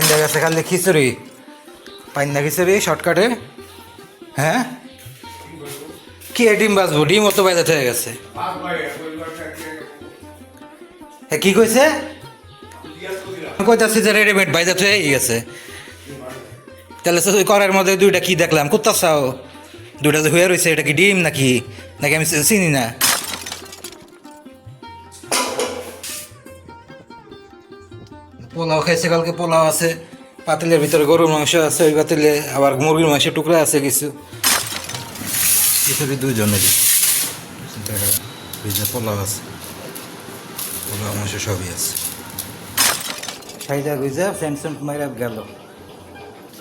দেখা গেছে খালি খিচুড়ি, পান্না খিচুড়ি শর্টকাটে। হ্যাঁ কি ডিম বাজবো, ডিম অত বাইরে হয়ে গেছে। হ্যাঁ কি কইছে? কইতাছি যে রেডিমেড বাইরে হয়ে গেছে। তাহলে তো করার মধ্যে দুইটা কি দেখলাম, কোথা চাও দুইটা যে হয়ে রয়েছে, এটা কি ডিম নাকি নাকি আমি চিনি না। পোলাও খাইছে কালকে, পোলাও আছে পাতিলের ভিতরে, গরুর মাংস আছে ওই পাতিলে, আবার মুরগির মাংসের টুকরা আছে কিছু, খিচুড়ি দুইজনেরই। পোলাও আছে, পোলাও মাংস সবই আছে। সাইজা গুইজা ফ্রেন্ড ফ্রেন্ড মাইরা গেল।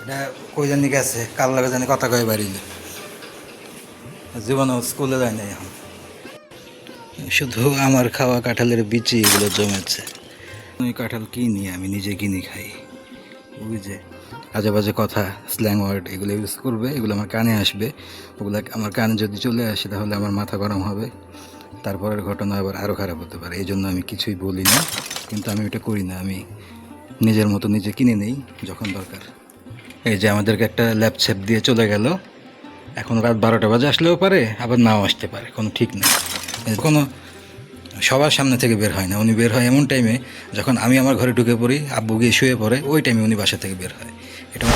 এটা কই জানি গেছে, কাল লাগে জানি কথা কয়ে বাড়িলে, জীবনে স্কুলে যায় না এখন। শুধু আমার খাওয়া কাঁঠালের বিচি এগুলো জমেছে। ওই কাঁঠাল কিনি, আমি নিজে কিনি খাই। ওই যে আজে বাজে কথা, স্ল্যাং ওয়ার্ড এগুলো ইউজ করবে, এগুলো আমার কানে আসবে। ওগুলো আমার কানে যদি চলে আসে তাহলে আমার মাথা গরম হবে, তারপরের ঘটনা আবার আরও খারাপ হতে পারে। এই জন্য আমি কিছুই বলি না, কিন্তু আমি ওটা করি না। আমি নিজের মতো নিজে কিনে নেই যখন দরকার। এই যে আমাদেরকে একটা ল্যাপছেপ দিয়ে চলে গেল, এখন রাত 12টা বাজে, আসলেও পারে আবার নাও আসতে পারে, কোনো ঠিক নেই। কোনো সবার সামনে থেকে বের হয় না, উনি বের হয় এমন টাইমে যখন আমি আমার ঘরে ঢুকে পড়ি, আব্বু গিয়ে শুয়ে পড়ে, ওই টাইমে উনি বাসা থেকে বের হয়। এটা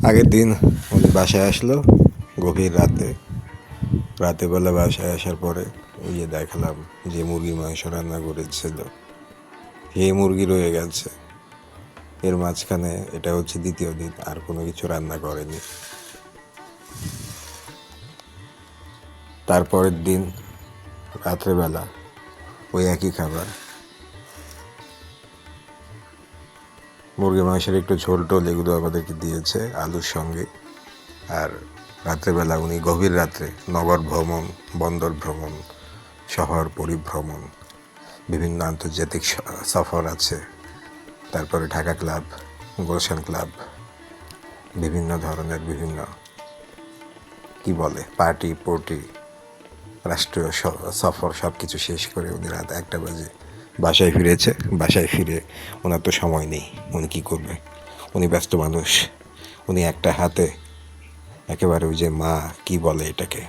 আগের দিন উনি বাসায় আসলো গভীর রাতে, রাতেবেলা বাসায় আসার পরে ওই যে দেখালাম যে মুরগির মাংস রান্না করেছিল, সেই মুরগি রয়ে গেছে। এর মাঝখানে এটা হচ্ছে দ্বিতীয় দিন, আর কোনো কিছু রান্না করেনি। তারপরের দিন রাত্রেবেলা ওই একই খাবার, মুরগির মাংসের একটু ঝোল টোল এগুলো আমাদেরকে দিয়েছে আলুর সঙ্গে। আর রাত্রেবেলা উনি গভীর রাত্রে নগর ভ্রমণ, বন্দর ভ্রমণ, শহর পরিভ্রমণ, বিভিন্ন আন্তর্জাতিক সফর আছে, তারপরে ঢাকা ক্লাব, গুলশান ক্লাব, বিভিন্ন ধরনের বিভিন্ন কি বলে পার্টি পোর্টি, রাষ্ট্রীয় সফর সব কিছু শেষ করে উনি রাত 1টা বাজে বাসায় ফিরেছে। বাসায় ফিরে ওনার তো সময় নেই, উনি কী করবে? উনি ব্যস্ত মানুষ। উনি একটা হাতে একেবারে ওই যে মা কি বলে এটাকে,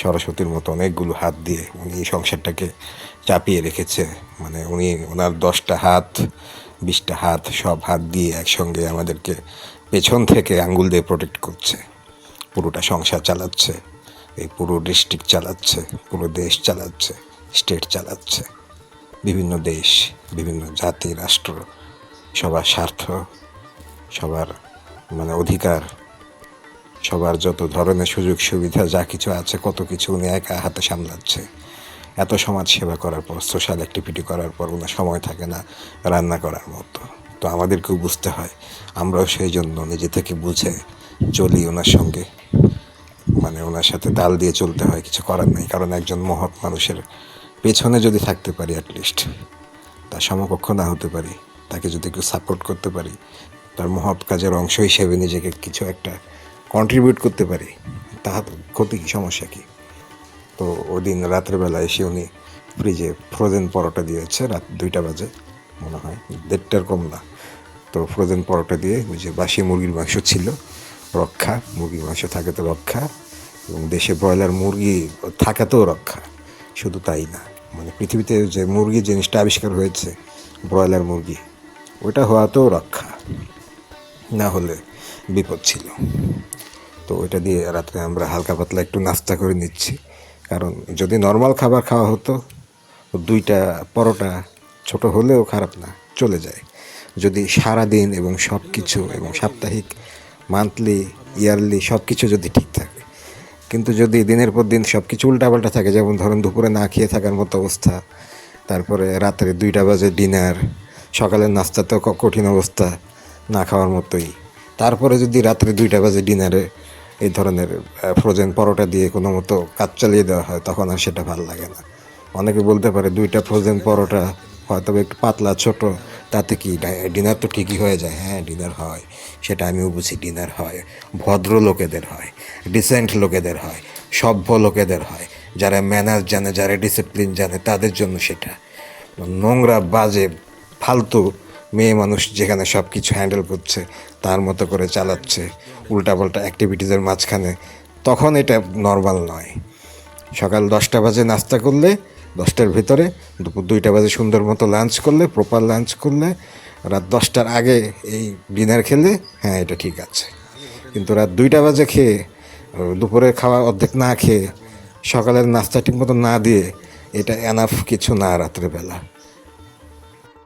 সরস্বতীর মতো অনেকগুলো হাত দিয়ে উনি এই সংসারটাকে চাপিয়ে রেখেছে। মানে উনি ওনার 10টা হাত 20টা হাত, সব হাত দিয়ে একসঙ্গে আমাদেরকে পেছন থেকে আঙ্গুল দিয়ে প্রোটেক্ট করছে। পুরোটা সংসার চালাচ্ছে, এই পুরো ডিস্ট্রিক্ট চালাচ্ছে, পুরো দেশ চালাচ্ছে, স্টেট চালাচ্ছে, বিভিন্ন দেশ, বিভিন্ন জাতি রাষ্ট্র, সবার স্বার্থ, সবার মানে অধিকার, সবার যত ধরনের সুযোগ সুবিধা যা কিছু আছে, কত কিছু উনি একা হাতে সামলাচ্ছে। এত সমাজ সেবা করার পর, সোশ্যাল অ্যাক্টিভিটি করার পর ওনার সময় থাকে না রান্না করার মতো। তো আমাদেরকেও বুঝতে হয়, আমরাও সেই জন্য নিজে থেকে বুঝে চলি ওনার সঙ্গে, মানে ওনার সাথে তাল দিয়ে চলতে হয়, কিছু করার নেই। কারণ একজন মহৎ মানুষের পেছনে যদি থাকতে পারি, অ্যাটলিস্ট তার সমকক্ষ না হতে পারি, তাকে যদি একটু সাপোর্ট করতে পারি, তার মহৎ কাজের অংশ হিসেবে নিজেকে কিছু একটা কন্ট্রিবিউট করতে পারি, তাহার ক্ষতি কি, সমস্যা কি? তো ওই দিন রাত্রেবেলা এসে উনি ফ্রিজে ফ্রোজেন পরোটা দিয়েছে, রাত 2টা বাজে মনে হয়, 1:30টার কম না। তো ফ্রোজেন পরোটা দিয়ে ওই যে বাসি মুরগির মাংস ছিল, রক্ষা, মুরগির মাংস থাকে তো রক্ষা, এবং দেশে ব্রয়লার মুরগি থাকাতেও রক্ষা। শুধু তাই না, মানে পৃথিবীতে যে মুরগি জিনিসটা আবিষ্কার হয়েছে, ব্রয়লার মুরগি, ওইটা হওয়াতেও রক্ষা, না হলে বিপদ ছিল। তো ওইটা দিয়ে রাত্রে আমরা হালকা পাতলা একটু নাস্তা করে নিচ্ছি। কারণ যদি নর্মাল খাবার খাওয়া হতো, 2টা পরোটা ছোট হলেও খারাপ না, চলে যায়। যদি সারা দিন এবং সব কিছু, এবং সাপ্তাহিক, মান্থলি, ইয়ারলি সব কিছু যদি ঠিক থাকে, কিন্তু যদি দিনের পর দিন সব কিছু উল্টাপাল্টা থাকে, যেমন ধরুন দুপুরে না খেয়ে থাকার মতো অবস্থা, তারপরে রাত্রে 2টা বাজে ডিনার, সকালের নাস্তা তো কঠিন অবস্থা, না খাওয়ার মতোই, তারপরে যদি রাত্রে 2টা বাজে ডিনারে এই ধরনের ফ্রোজেন পরোটা দিয়ে কোনো মতো কাজ চালিয়ে দেওয়া হয়, তখন আর সেটা ভালো লাগে না। অনেকে বলতে পারে 2টা ফ্রোজেন পরোটা হয়তো একটু পাতলা ছোট, তাতে কি ডিনার তো ঠিকই হয়ে যায়। হ্যাঁ, ডিনার হয়, সেটা আমিও বুঝি, ডিনার হয়, ভদ্র লোকেদের হয়, ডিসেন্ট লোকেদের হয়, সভ্য লোকেদের হয়, যারা ম্যানার্স জানে, যারা ডিসিপ্লিন জানে, তাদের জন্য সেটা। নোংরা বাজে ফালতু মেয়ে মানুষ যেখানে সব কিছু হ্যান্ডেল করছে, তার মতো করে চালাচ্ছে উল্টাপাল্টা অ্যাক্টিভিটিসের মাঝখানে, তখন এটা নর্মাল নয়। সকাল 10টা বাজে নাস্তা করলে, 10টার ভিতরে দুপুর 2টা বাজে সুন্দর মতো লাঞ্চ করলে, প্রপার লাঞ্চ করলে, রাত 10টার আগে এই ডিনার খেলে, হ্যাঁ এটা ঠিক আছে। কিন্তু রাত 2টা বাজে খেয়ে, দুপুরের খাওয়া অর্ধেক না খেয়ে, সকালের নাস্তা ঠিক মতো না দিয়ে, এটা এনাফ কিছু না রাত্রেবেলা।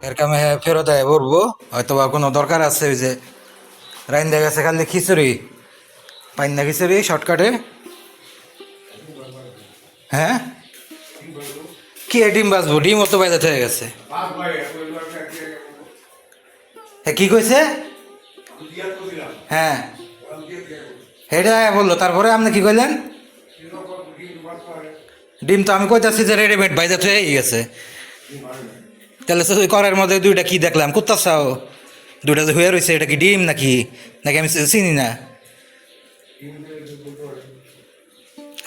এর কামে ফেরত আয় বলবো, হয়তো বা কোনো দরকার আছে। ওই যে রাইন্দা গেছে খালি খিচুড়ি, পাইনা খিচুড়ি শর্টকাটে। হ্যাঁ কি ডিম বাজবো, ডিম অত বাইরে হয়ে গেছে। হ্যাঁ কি কইছে? হ্যাঁ এটা বললো, তারপরে আপনি কি কইলেন? ডিম তো আমি কইতাছি যে রেডিমেড বাইরে হয়ে গেছে। তাহলে তো ওই করার মধ্যে দুইটা কি দেখলাম, কুত্তা চাও দুইটা যে হয়ে রয়েছে, এটা কি ডিম নাকি? নাকি আমি চিনি না?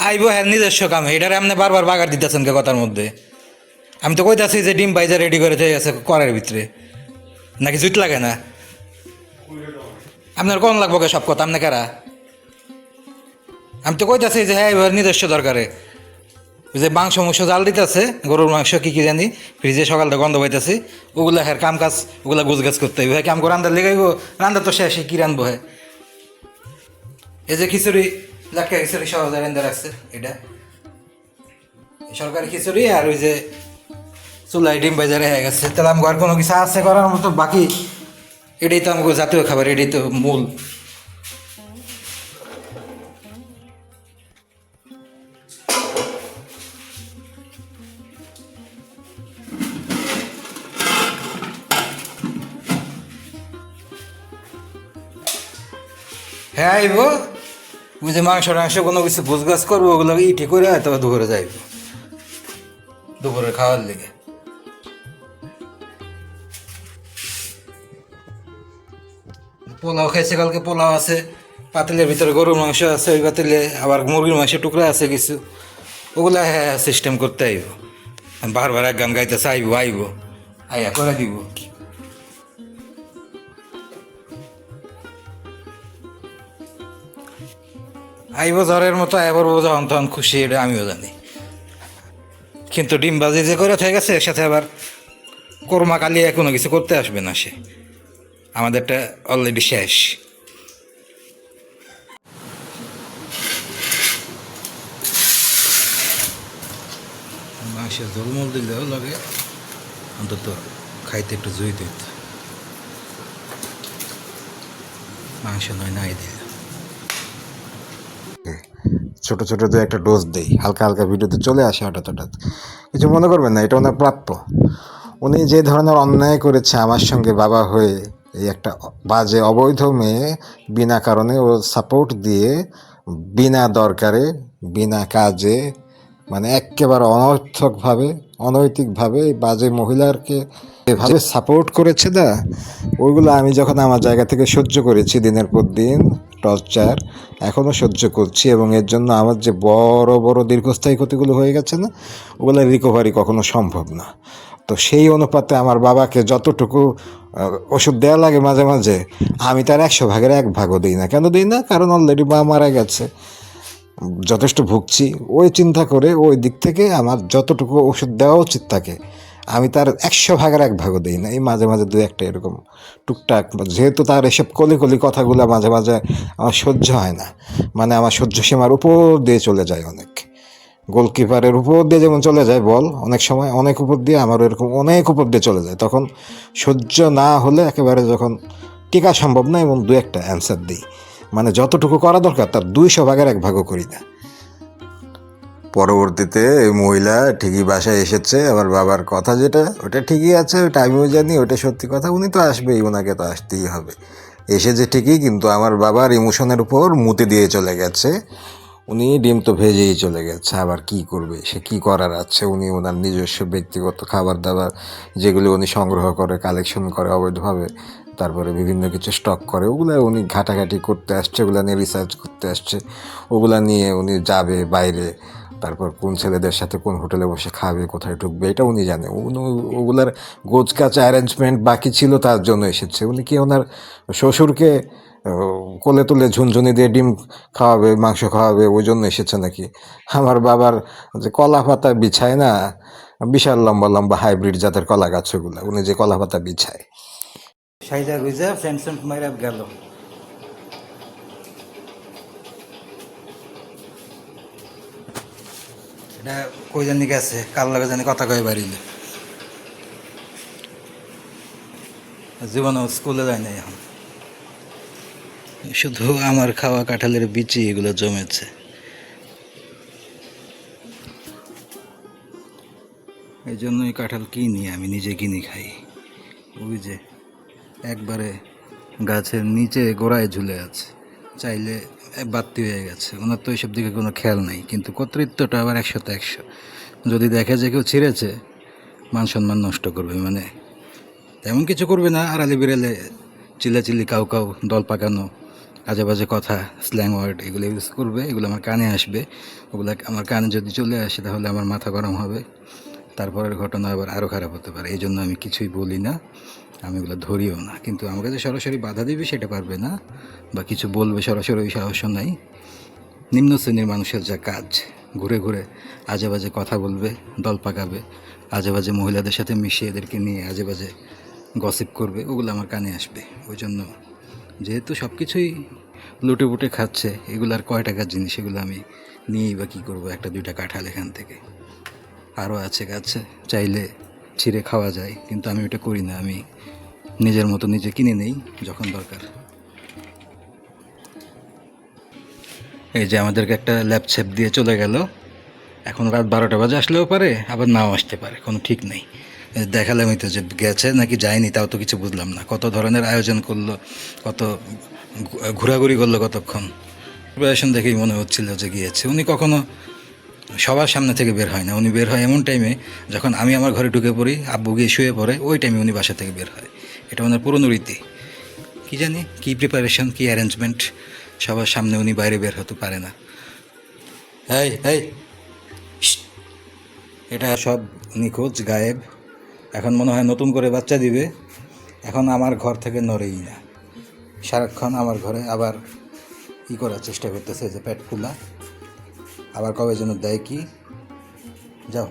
আইব হ্যাঁ নিজস্ব কামে, এটারে আপনি বারবার বাগার দিতেছেন কে কথার মধ্যে? আমি তো কইতাছি যে ডিম বাইজা রেডি করে থেকে গেছে করার ভিতরে, নাকি জুত লাগে না? আপনার কোন লাগবো কে সব কথা, আপনি কারা? আমি তো কইতাছি যে হ্যাঁ এবার নিজস্ব দরকারে। ওই যে মাংস জাল দিতেছে, গরুর মাংস কি কি জানি, ফ্রিজে সকালটা গন্ধ পাইতেছি, ওগুলা হ্যাঁ কাম কাজ, ওগুলা গুছগাছ করতে হইব। হ্যাঁ কাম করে রান্দার লেগাইব, রান্না তো শেষে কি রানবো? হ্যাঁ এই যে খিচুড়ি, লাটকা খিচুড়ি সহজে রান্দা রাখছে, এটা সরকারি খিচুড়ি। আর ওই যে চুলাই ডিম বাজারে হয়ে গেছে। তাহলে আমার ঘর কোনো কিছু আছে করার মতো বাকি? এটাই তো আমাকে জাতীয় খাবার, এটাই তো মূল। হ্যাঁ আইব, ওই যে মাংস টাংস কোনো কিছু গুছগাছ করবো, ওগুলো ইটি করে তবে দুপুরে যাইব, দুপুরে খাওয়ার লেগে। পোলাও খাইছে কালকে, পোলাও আছে পাতিলের ভিতরে, গরুর মাংস আছে ওই পাতিলে, আবার মুরগির মাংসের টুকরা আছে কিছু, ওগুলা হ্যাঁ সিস্টেম করতে আইব। বারবার এক গান গাইতেছে আইব আইব, আইয়া করে দিব। আইব জ্বরের মতো, আইবার যখন তখন খুশি, এটা আমিও জানি। কিন্তু ডিম বাজি যে করে থেকে গেছে, এর সাথে আবার কোরমা কালিয়া কোনো কিছু করতে আসবে না সে, আমাদেরটা অলরেডি শেষ। মাংসের ঝোলমোল দিলেও লাগে, অন্তত খাইতে একটু জুই দিত। মাংস নয় নাই দিল। ছোট ছোট যে একটা ডোজ দেই, হালকা হালকা ভিডিওতে চলে আসে হঠাৎ হঠাৎ, কিছু মনে করবেন না, এটা ওনার প্রাপ্য। উনি যে ধরনের অন্যায় করেছে আমার সঙ্গে বাবা হয়ে, এই একটা বাজে অবৈধ মেয়ে বিনা কারণে ও সাপোর্ট দিয়ে, বিনা দরকারে, বিনা কাজে, মানে একেবারে অনর্থকভাবে, অনৈতিকভাবে এই বাজে মহিলাকে এভাবে সাপোর্ট করেছে না, ওইগুলো আমি যখন আমার জায়গা থেকে সহ্য করেছি দিনের পর দিন টর্চার, এখনও সহ্য করছি। এবং এর জন্য আমার যে বড় বড় দীর্ঘস্থায়ী ক্ষতিগুলো হয়ে গেছে না, ওগুলো রিকভারি কখনো সম্ভব না। তো সেই অনুপাতে আমার বাবাকে যতটুকু ওষুধ দেওয়া লাগে মাঝে মাঝে, আমি তার 100 ভাগের 1 ভাগও দিই না। কেন দিই না? কারণ অলরেডি মা মারা গেছে, যথেষ্ট ভুগছি। ওই চিন্তা করে ওই দিক থেকে আমার যতটুকু ওষুধ দেওয়া উচিত থাকে, আমি তার 100 ভাগের 1 ভাগও দিই না। এই মাঝে মাঝে দু একটা এরকম টুকটাক, যেহেতু তার এসব কলি কলি কথাগুলো মাঝে মাঝে আমার সহ্য হয় না, মানে আমার সহ্য সীমার উপর দিয়ে চলে যায় অনেক। গোলকিপারের উপর দিয়ে যেমন চলে যায় বল, অনেক সময় অনেক উপর দিয়ে, আমার এরকম অনেক উপর দিয়ে চলে যায়। তখন সহ্য না হলে একেবারে যখন টিকা সম্ভব না, এবং দু একটা অ্যান্সার দিই, মানে যতটুকু করা দরকার তার 200 ভাগের 1 ভাগও করি না। পরবর্তীতে এই মহিলা ঠিকই বাসায় এসেছে, আমার বাবার কথা যেটা, ওটা ঠিকই আছে, ওটা আমিও জানি, ওটা সত্যি কথা। উনি তো আসবেই, ওনাকে তো আসতেই হবে। এসেছে ঠিকই, কিন্তু আমার বাবার ইমোশনের উপর মুতে দিয়ে চলে গেছে। উনি ডিম তো ভেজেই চলে গেছে, আবার কি করবে, সে কি করার আছে? উনি ওনার নিজস্ব ব্যক্তিগত খাবার দাবার, যেগুলো উনি সংগ্রহ করে, কালেকশন করে অবৈধভাবে, তারপরে বিভিন্ন কিছু স্টক করে, ওগুলো উনি ঘাটাঘাটি করতে আসছে, ওগুলো নিয়ে রিসার্চ করতে আসছে, ওগুলা নিয়ে উনি যাবে বাইরে, তারপর কোন ছেলেদের সাথে কোন হোটেলে বসে খাবে, কোথায় ঢুকবে, এটা উনি জানে। ওগুলার গোছকাছ অ্যারেঞ্জমেন্ট বাকি ছিল, তার জন্য এসেছে। উনি কি ওনার শ্বশুরকে কোলে তুলে ঝুনঝুনি দিয়ে ডিম খাওয়াবে, মাংস খাওয়াবে, ওই জন্য এসেছে নাকি? আমার বাবার যে কলা পাতা বিছায় না, বিশাল লম্বা লম্বা হাইব্রিড জাতের কলা গাছ, ওগুলা উনি যে কলা পাতা বিছায়। সাইজা গুইজা ফ্রেন্ড মাইরা গেল। এটা কই জানি গেছে, কার লাগে জানি কথা কয়ে বাড়িলে। জীবনে স্কুলে যায় না এখন। শুধু আমার খাওয়া কাঁঠালের বিচি এগুলো জমেছে। এই জন্যই কাঁঠাল কিনি, আমি নিজে কিনি খাই। ওই যে একবারে গাছের নিচে গোড়ায় ঝুলে আছে, চাইলে বাড়তি হয়ে গেছে। ওনার তো এইসব দিকে কোনো খেয়াল নাই, কিন্তু কর্তৃত্বটা আবার 100তে 100। যদি দেখে যে কেউ ছিঁড়েছে, মান সম্মান নষ্ট করবে, মানে তেমন কিছু করবে না, আড়ালে বিড়ালে চিল্লাচিল্লি, কাউ কাউ, দল পাকানো, আজে বাজে কথা, স্ল্যাং ওয়ার্ড এগুলো ইউজ করবে। এগুলো আমার কানে আসবে। ওগুলো আমার কানে যদি চলে আসে তাহলে আমার মাথা গরম হবে। তারপরের ঘটনা আবার আরও খারাপ হতে পারে। এই জন্য আমি কিছুই বলি না, আমি ওগুলো ধরিও না। কিন্তু আমাকে যে সরাসরি বাধা দিবে সেটা পারবে না, বা কিছু বলবে সরাসরি ওই সাহসও নাই। নিম্ন শ্রেণীর মানুষের যা কাজ, ঘুরে ঘুরে আজে বাজে কথা বলবে, দল পাকাবে, আজে বাজে মহিলাদের সাথে মিশিয়ে এদেরকে নিয়ে আজে বাজে গসিপ করবে, ওগুলো আমার কানে আসবে। ওই জন্য যেহেতু সব কিছুই লুটে পুটে খাচ্ছে, এগুলো আর কয় টাকার জিনিস, এগুলো আমি নিয়েই বা কী করবো? একটা দুইটা কাঁঠাল এখান থেকে আরও আছে গাছে, চাইলে ছিঁড়ে খাওয়া যায়, কিন্তু আমি ওটা করি না। আমি নিজের মতো নিজে কিনে নেই যখন দরকার। এই যে আমাদেরকে একটা ল্যাপছেপ দিয়ে চলে গেল। এখন রাত 12টা বাজে, আসলেও পারে আবার নাও আসতে পারে, কোনো ঠিক নেই। দেখালামই তো যে গেছে নাকি যায়নি, তাও তো কিছু বুঝলাম না। কত ধরনের আয়োজন করলো, কত ঘোরাঘুরি করলো কতক্ষণ। প্রিপারেশন দেখেই মনে হচ্ছিল যে গিয়েছে। উনি কখনো সবার সামনে থেকে বের হয় না। উনি বের হয় এমন টাইমে যখন আমি আমার ঘরে ঢুকে পড়ি, আব্বু গিয়ে শুয়ে পড়ে, ওই টাইমে উনি বাসা থেকে বের হয়। এটা ওনার পুরনো রীতি। কী জানি কী প্রিপারেশন, কী অ্যারেঞ্জমেন্ট, সবার সামনে উনি বাইরে বের হতে পারে না। এই এই, এটা সব নিখোঁজ, গায়েব। এখন মনে হয় নতুন করে বাচ্চা দিবে। এখন আমার ঘর থেকে নড়েই না, সারাক্ষণ আমার ঘরে আবার করার চেষ্টা করতেছে, যে পেট ফুলা। আবার কবে যেন দেয় কি, যাও।